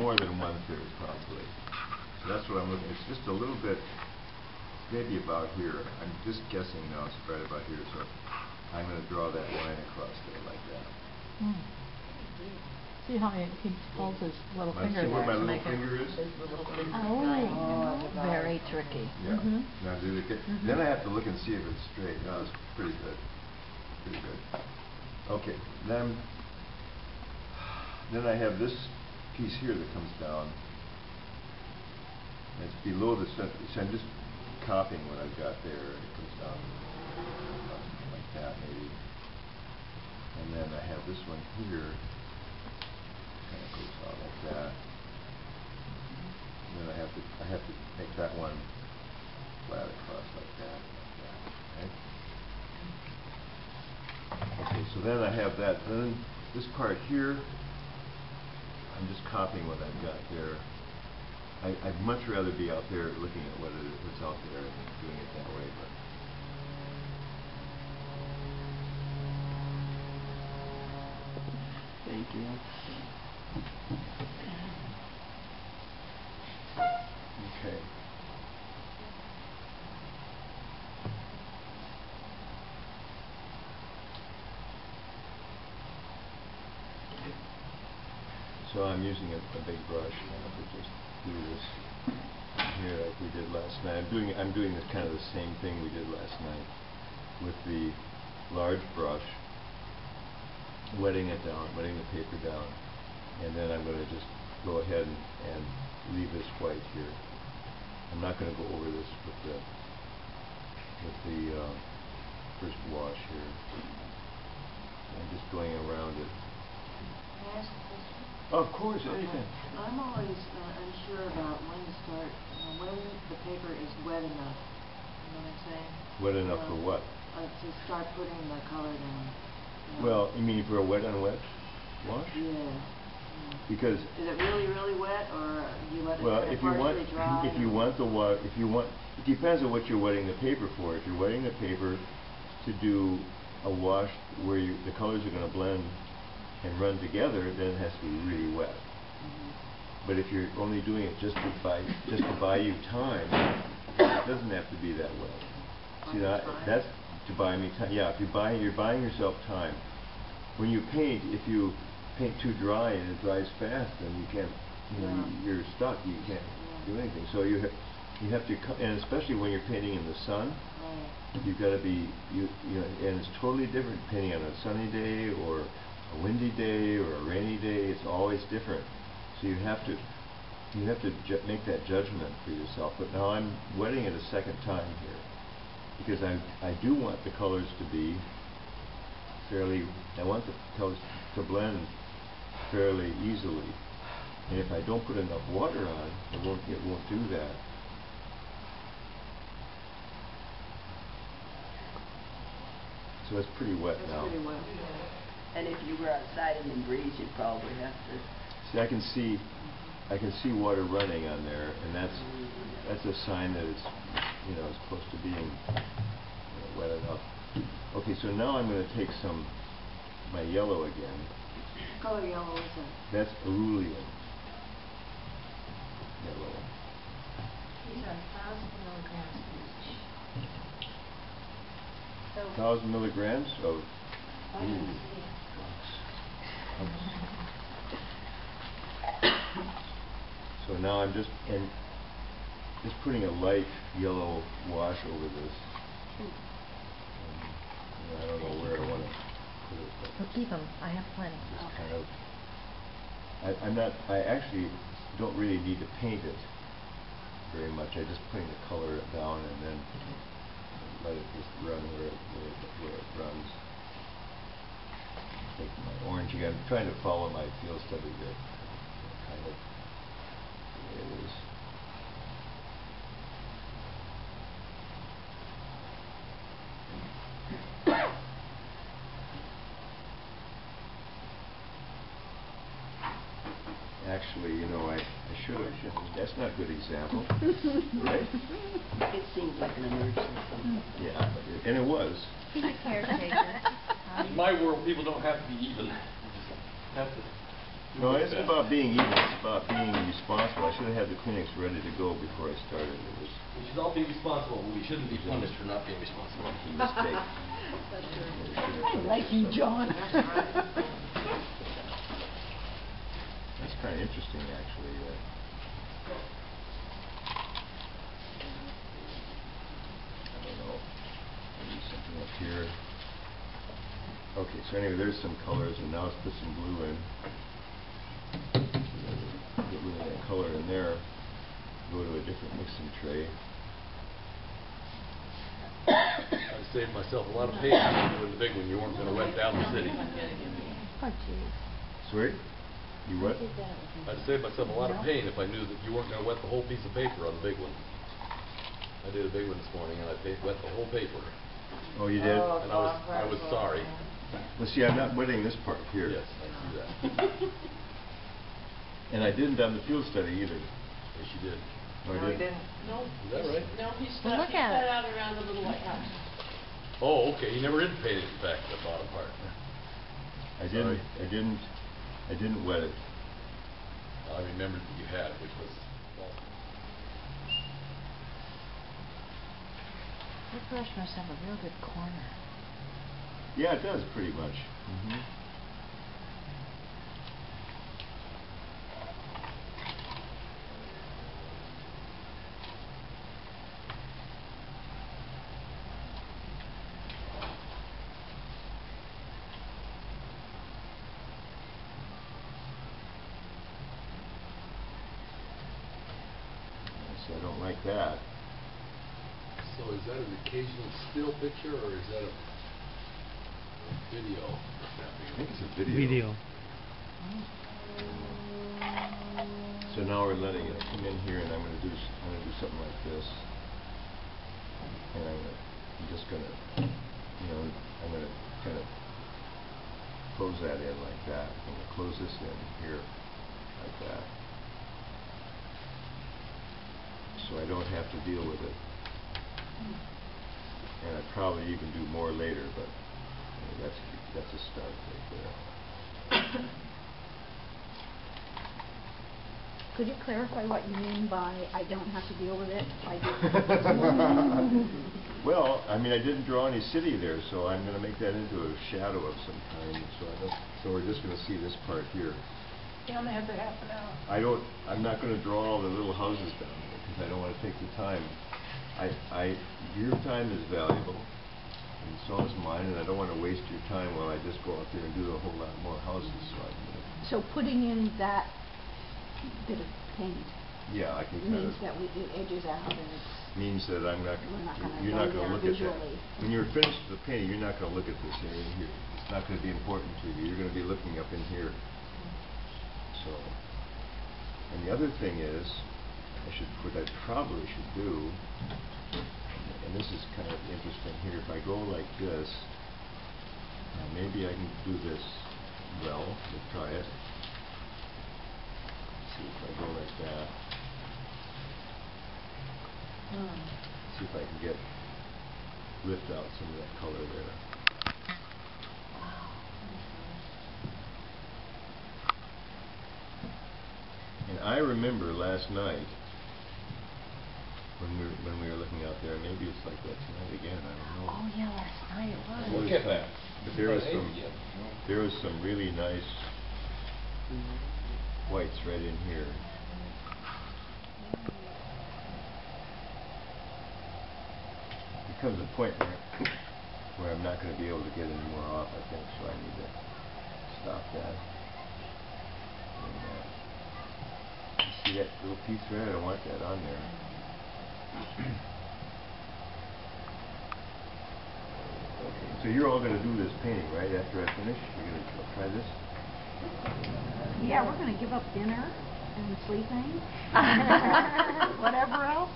more than 1/3 probably. So that's what I'm looking at. It's just a little bit, maybe about here. I'm just guessing now, it's right about here. So I'm going to draw that line across there like that. Mm. See how he holds his little finger See there where my to little make finger it. is? Oh, very tricky. Yeah. Now then I have to look and see if it's straight. No, it's pretty good. Pretty good. Okay. Then I have this piece here that comes down. It's below the center. So I'm just copying what I've got there. It comes down like that maybe. And then I have this one here. Kind of goes out like that. And then I have to make that one flat across like that. Okay, so then I have that. Then this part here, I'm just copying what I've got there. I'd much rather be out there looking at what's out there and doing it that way. But thank you. okay. So I'm using a big brush now to just do this here like we did last night. I'm doing this kind of the same thing we did last night with the large brush, wetting it down, wetting the paper down, and then I'm going to just go ahead and leave this white here. I'm not going to go over this with the first wash here. I'm just going around it. Can I ask a question? Oh, of course, anything. I'm always unsure about when to start, when the paper is wet enough. You know what I'm saying? Wet enough for what? To start putting the color down. Well, you mean for a wet on wet wash? Yeah. Because is it really, really wet, or you let it partially dry? If you want the it depends on what you're wetting the paper for. If you're wetting the paper to do a wash where the colors are going to blend and run together, then it has to be really wet. But if you're only doing it just to buy you time, it doesn't have to be that wet. See, that's to buy me time. Yeah, if you're buying yourself time. When you paint, if you paint too dry and it dries fast, then you can't. You're stuck. You can't do anything. So you have to, and especially when you're painting in the sun, you've got to be and it's totally different painting on a sunny day or a windy day or a rainy day. It's always different. So you have to make that judgment for yourself. But now I'm wetting it a second time here because I do want the colors to be fairly. I want the colors to blend fairly easily. And if I don't put enough water on, it won't do that. So it's pretty wet now. Pretty wet. And if you were outside in the breeze, you'd probably have to. See, I can see water running on there, and that's a sign that it's it's close to being wet enough. Okay, so now I'm going to take my yellow again. What color yellow is it? That's cerulean yellow. These are 1,000 milligrams each. 1,000 milligrams of. So now I'm just putting a light yellow wash over this. I don't know where I want to put it. But keep them. I have plenty. Just kind of. I actually don't really need to paint it very much. I just putting the color down and then let it just run where it runs. Take my orange again. I'm trying to follow my field study there. Kind of the way it is. Actually, I should have. That's not a good example, right? It seems like an emergency. Yeah, and it was. Caretaker. In my world, people don't have to be even. You just have to No, it's about being even. It's about being responsible. I should have had the Kleenex ready to go before I started. It was We should all be responsible, but we shouldn't be punished for not being responsible. a mistake. I like you, John. That's kind of interesting, actually. I don't know. Maybe something up here. Okay, so anyway, there's some colors, and now let's put some blue in. Get rid of that color in there. Go to a different mixing tray. I saved myself a lot of pain after doing the big one. You weren't going to wet down the city. Oh, jeez. Sweet? You what? I'd saved myself a lot of pain if I knew that you weren't going to wet the whole piece of paper on the big one. I did a big one this morning, and I wet the whole paper. Oh, you did? And I was sorry. Well, see, I'm not wetting this part here. Yes, I see that. And I didn't on the field study either. Yes, you did. Oh, I did? No. Is that right? No, he Well, look cut at it. out around the little white house. Oh, okay. You never did paint it back to the bottom part. I didn't. Sorry. I didn't wet it. I remembered that you had, which was Your brush must have a real good corner. Yeah, it does pretty much. So I don't like that. So is that an occasional still picture, or is that a video? I think it's a video. So now we're letting it come in here, and I'm going to do something like this, and I'm just going to, I'm going to kind of close that in like that. I'm going to close this in here like that, so I don't have to deal with it. And I probably even do more later, but that's a start right there. Could you clarify what you mean by I don't have to deal with it? I do. Well, I mean, I didn't draw any city there, so I'm going to make that into a shadow of some kind. So we're just going to see this part here. You only have to half an hour. I'm not going to draw all the little houses down there because I don't want to take the time. Your time is valuable, and so is mine, and I don't want to waste your time while I just go out there and do a whole lot more houses. So putting in that bit of paint Yeah, I can means that it edges out and it's... Means that we're not you're not going to look visually. at that. When you're finished with the painting, you're not going to look at this area here. It's not going to be important to you. You're going to be looking up in here. So, and the other thing is, what I probably should do, and this is kind of interesting here, if I go like this, maybe I can do this well. Let's try it. See if I go like that. See if I can lift out some of that color there. And I remember last night when we were looking out there, maybe it's like that tonight again, I don't know. Oh yeah, last night it was. Look at that. But there was some really nice whites right in here. There comes a point where I'm not going to be able to get any more off, I think, so I need to stop that. And, see that little piece there? I don't want that on there. Okay, so you're all going to do this painting, right, after I finish? You're going to try this? Yeah, we're going to give up dinner and sleeping. Whatever else.